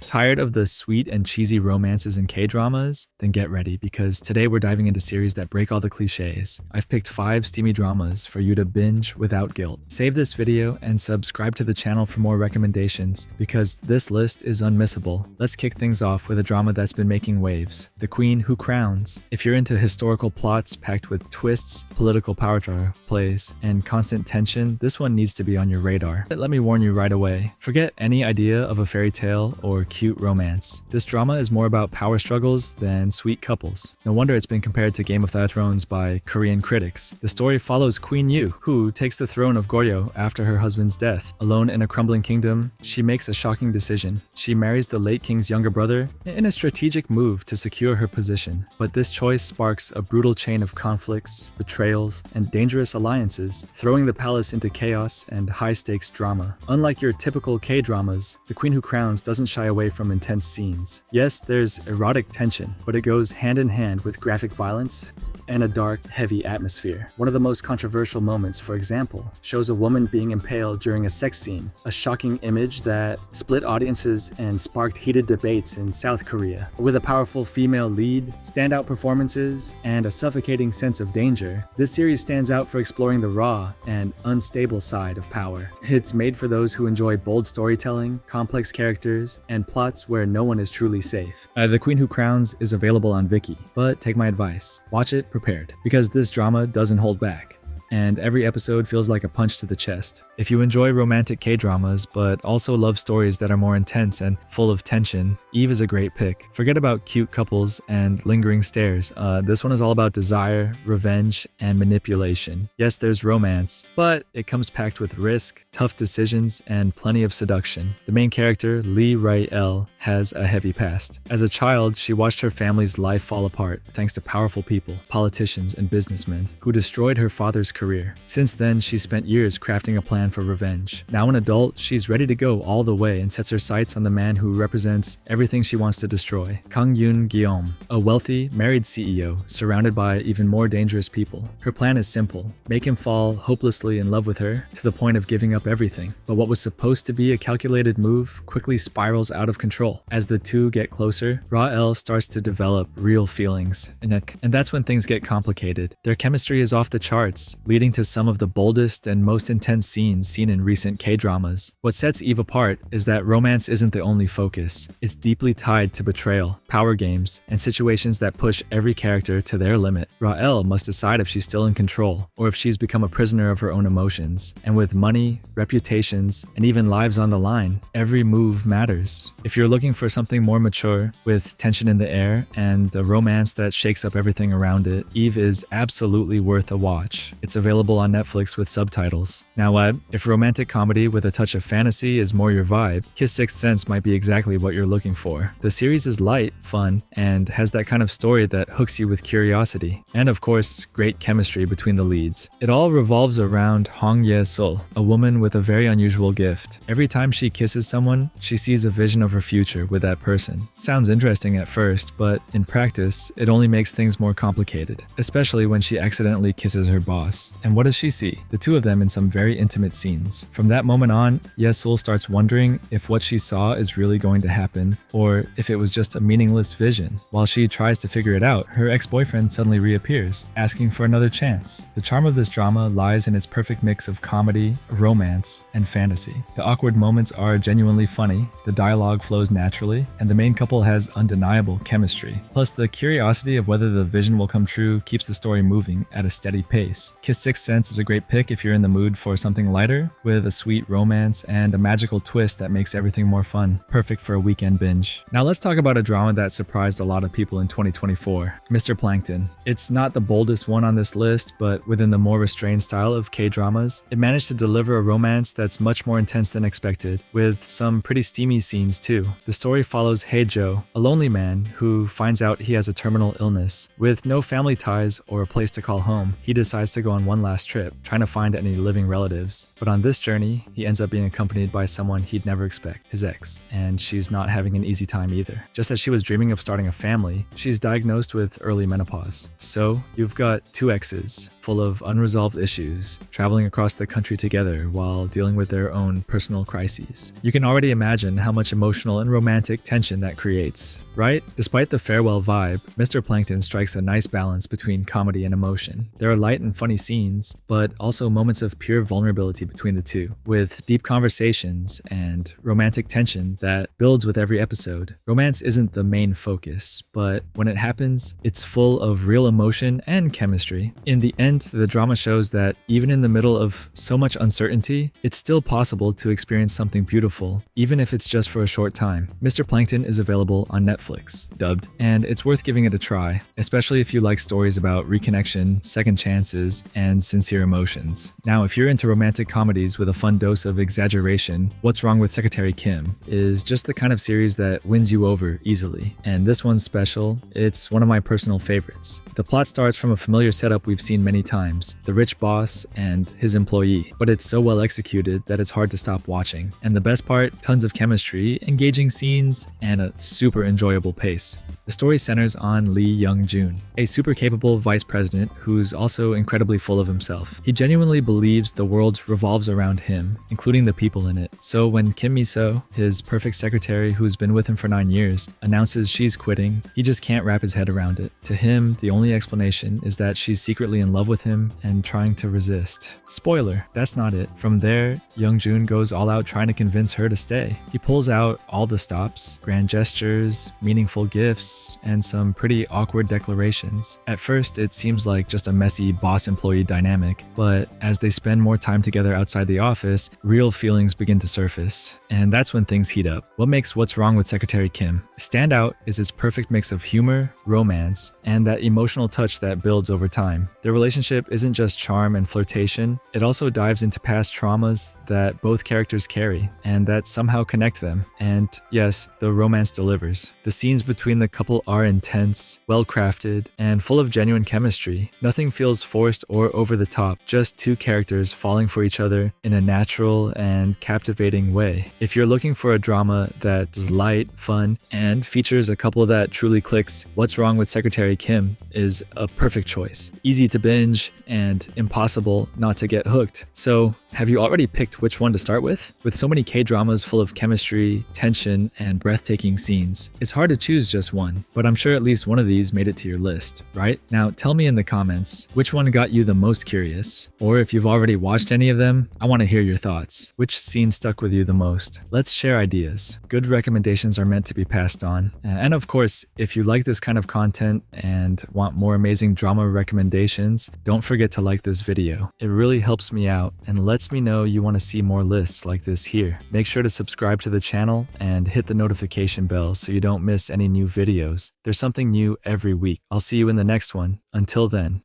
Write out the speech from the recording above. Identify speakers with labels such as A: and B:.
A: Tired of the sweet and cheesy romances in K-dramas? Then get ready, because today we're diving into series that break all the cliches. I've picked 5 steamy dramas for you to binge without guilt. Save this video and subscribe to the channel for more recommendations, because this list is unmissable. Let's kick things off with a drama that's been making waves, The Queen Who Crowns. If you're into historical plots packed with twists, political power plays, and constant tension, this one needs to be on your radar. But let me warn you right away, forget any idea of a fairy tale or cute romance. This drama is more about power struggles than sweet couples. No wonder it's been compared to Game of Thrones by Korean critics. The story follows Queen Yu, who takes the throne of Goryeo after her husband's death. Alone in a crumbling kingdom, she makes a shocking decision. She marries the late king's younger brother in a strategic move to secure her position. But this choice sparks a brutal chain of conflicts, betrayals, and dangerous alliances, throwing the palace into chaos and high-stakes drama. Unlike your typical K-dramas, The Queen Who Crowns doesn't shy away from intense scenes. Yes, there's erotic tension, but it goes hand in hand with graphic violence and a dark, heavy atmosphere. One of the most controversial moments, for example, shows a woman being impaled during a sex scene, a shocking image that split audiences and sparked heated debates in South Korea. With a powerful female lead, standout performances, and a suffocating sense of danger, this series stands out for exploring the raw and unstable side of power. It's made for those who enjoy bold storytelling, complex characters, and plots where no one is truly safe. The Queen Who Crowns is available on Viki, but take my advice, watch it prepared, because this drama doesn't hold back, and every episode feels like a punch to the chest. If you enjoy romantic K-dramas, but also love stories that are more intense and full of tension, Eve is a great pick. Forget about cute couples and lingering stares. This one is all about desire, revenge, and manipulation. Yes, there's romance, but it comes packed with risk, tough decisions, and plenty of seduction. The main character, Lee Rae-el, has a heavy past. As a child, she watched her family's life fall apart thanks to powerful people, politicians, and businessmen who destroyed her father's career. Since then, she spent years crafting a plan for revenge. Now an adult, she's ready to go all the way and sets her sights on the man who represents everything she wants to destroy, Kang Yoon-guillaume, a wealthy, married CEO surrounded by even more dangerous people. Her plan is simple: make him fall hopelessly in love with her to the point of giving up everything. But what was supposed to be a calculated move quickly spirals out of control. As the two get closer, Rael starts to develop real feelings, and that's when things get complicated. Their chemistry is off the charts, leading to some of the boldest and most intense scenes seen in recent K-dramas. What sets Eve apart is that romance isn't the only focus. It's deeply tied to betrayal, power games, and situations that push every character to their limit. Rael must decide if she's still in control, or if she's become a prisoner of her own emotions. And with money, reputations, and even lives on the line, every move matters. If you're looking for something more mature, with tension in the air, and a romance that shakes up everything around it, Eve is absolutely worth a watch. It's available on Netflix with subtitles. Now if romantic comedy with a touch of fantasy is more your vibe, Kiss Sixth Sense might be exactly what you're looking for. The series is light, fun, and has that kind of story that hooks you with curiosity. And of course, great chemistry between the leads. It all revolves around Hong Ye-sol, a woman with a very unusual gift. Every time she kisses someone, she sees a vision of her future with that person. Sounds interesting at first, but in practice, it only makes things more complicated, especially when she accidentally kisses her boss. And what does she see? The two of them in some very intimate scenes. From that moment on, Ye-sol starts wondering if what she saw is really going to happen, or if it was just a meaningless vision. While she tries to figure it out, her ex-boyfriend suddenly reappears, asking for another chance. The charm of this drama lies in its perfect mix of comedy, romance, and fantasy. The awkward moments are genuinely funny, the dialogue flows naturally, and the main couple has undeniable chemistry. Plus, the curiosity of whether the vision will come true keeps the story moving at a steady pace. Kiss Sixth Sense is a great pick if you're in the mood for something lighter, with a sweet romance and a magical twist that makes everything more fun. Perfect for a weekend binge. Now let's talk about a drama that surprised a lot of people in 2024, Mr. Plankton. It's not the boldest one on this list, but within the more restrained style of K-dramas, it managed to deliver a romance that's much more intense than expected, with some pretty steamy scenes too. The story follows Hae-jo, a lonely man who finds out he has a terminal illness. With no family ties or a place to call home, he decides to go on one last trip, trying to find any living relatives. But on this journey, he ends up being accompanied by someone he'd never expect, his ex, and she's not having an easy time either. Just as she was dreaming of starting a family, she's diagnosed with early menopause. So you've got two exes, full of unresolved issues, traveling across the country together while dealing with their own personal crises. You can already imagine how much emotional and romantic tension that creates, right? Despite the farewell vibe, Mr. Plankton strikes a nice balance between comedy and emotion. There are light and funny scenes, but also moments of pure vulnerability between the two, with deep conversations and romantic tension that builds with every episode. Romance isn't the main focus, but when it happens, it's full of real emotion and chemistry. In the end, the drama shows that even in the middle of so much uncertainty, it's still possible to experience something beautiful, even if it's just for a short time. Mr. Plankton is available on Netflix, dubbed, and it's worth giving it a try, especially if you like stories about reconnection, second chances, and sincere emotions. Now, if you're into romantic comedies with a fun dose of exaggeration, What's Wrong with Secretary Kim is just the kind of series that wins you over easily. And this one's special. It's one of my personal favorites. The plot starts from a familiar setup we've seen many times, the rich boss and his employee, but it's so well executed that it's hard to stop watching. And the best part, tons of chemistry, engaging scenes, and a super enjoyable pace. The story centers on Lee Young-jun, a super capable vice president who's also incredibly full of himself. He genuinely believes the world revolves around him, including the people in it. So when Kim Mi-so, his perfect secretary who's been with him for 9 years, announces she's quitting, he just can't wrap his head around it. To him, the only explanation is that she's secretly in love with him and trying to resist. Spoiler, that's not it. From there, Young-jun goes all out trying to convince her to stay. He pulls out all the stops, grand gestures, meaningful gifts, and some pretty awkward declarations. At first, it seems like just a messy boss-employee dynamic, but as they spend more time together outside the office, real feelings begin to surface. And that's when things heat up. What makes What's Wrong with Secretary Kim stand out is its perfect mix of humor, romance, and that emotional touch that builds over time. Their relationship isn't just charm and flirtation, it also dives into past traumas that both characters carry, and that somehow connect them. And yes, the romance delivers. The scenes between the couple are intense, well-crafted, and full of genuine chemistry. Nothing feels forced or over the top, just two characters falling for each other in a natural and captivating way. If you're looking for a drama that's light, fun, and features a couple that truly clicks, What's Wrong with Secretary Kim is a perfect choice. Easy to binge and impossible not to get hooked. So, have you already picked which one to start with? With so many K-dramas full of chemistry, tension, and breathtaking scenes, it's hard to choose just one, but I'm sure at least one of these made it to your list, right? Now tell me in the comments, which one got you the most curious? Or if you've already watched any of them, I want to hear your thoughts. Which scene stuck with you the most? Let's share ideas. Good recommendations are meant to be passed on. And of course, if you like this kind of content and want more amazing drama recommendations, don't forget to like this video. It really helps me out and lets me know you want to see more lists like this here. Make sure to subscribe to the channel and hit the notification bell so you don't miss any new videos. There's something new every week. I'll see you in the next one. Until then.